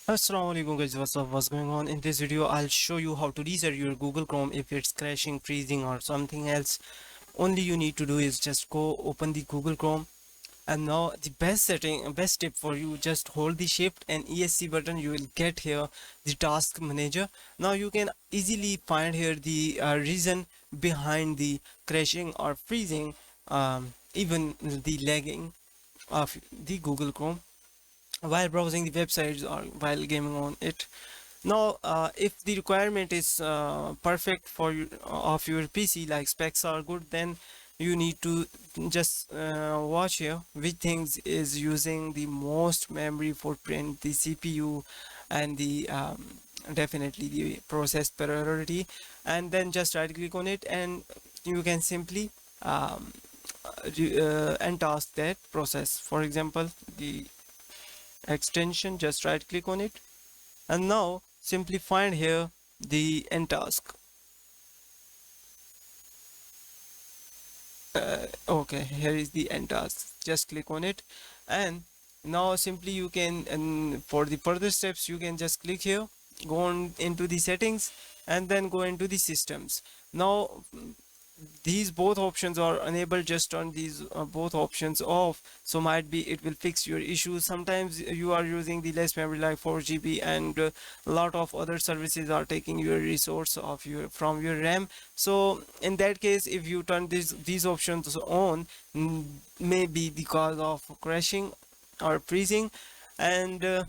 Assalamu alaikum guys, what's going on? In this video I'll show you how to reset your Google Chrome if it's crashing, freezing or something else. Only you need to do is just go open the Google Chrome, and now the best tip for you, just hold the shift and ESC button. You will get here the task manager. Now you can easily find here the reason behind the crashing or freezing, even the lagging of the Google Chrome while browsing the websites or while gaming on it. Now if the requirement is perfect for you of your PC, like specs are good, then you need to just watch here which things is using the most memory footprint, the CPU and the definitely the process priority, and then just right click on it and you can simply and task that process. For example, the extension, just right click on it and now simply find here the end task. Okay, here is the end task, just click on it and now simply you can, and for the further steps you can just click here, go on into the settings and then go into the systems. Now these both options are enabled, just turn these both options off, so might be it will fix your issues. Sometimes you are using the less memory like 4 GB, and a lot of other services are taking your resource of your from your RAM. So in that case, if you turn these options on, maybe the cause of crashing or freezing. And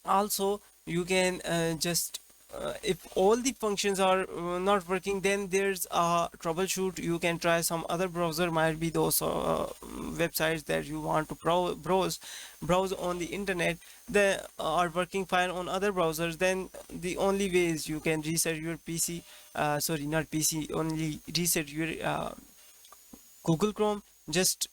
also you can just if all the functions are not working, then there's a troubleshoot. You can try some other browser, might be those websites that you want to browse on the internet that are working fine on other browsers. Then the only way is you can reset your PC, sorry, not PC, only reset your Google Chrome. Just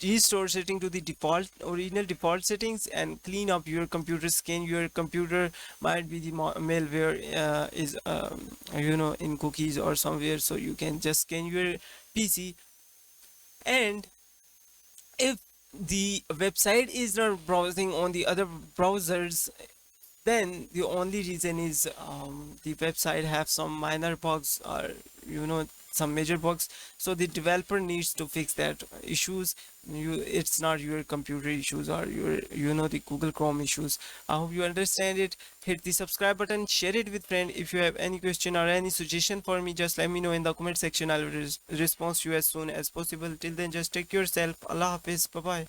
restore setting to the default original default settings and clean up your computer. Scan your computer, might be the malware is in cookies or somewhere, so you can just scan your PC. And if the website is not browsing on the other browsers, then the only reason is the website have some minor bugs, or some major bugs, so the developer needs to fix that issues. It's not your computer issues or your the Google Chrome issues. I hope you understand it. Hit the subscribe button, share it with friend. If you have any question or any suggestion for me, just let me know in the comment section. I will respond to you as soon as possible. Till then, just take yourself. Allah Hafiz. Bye bye.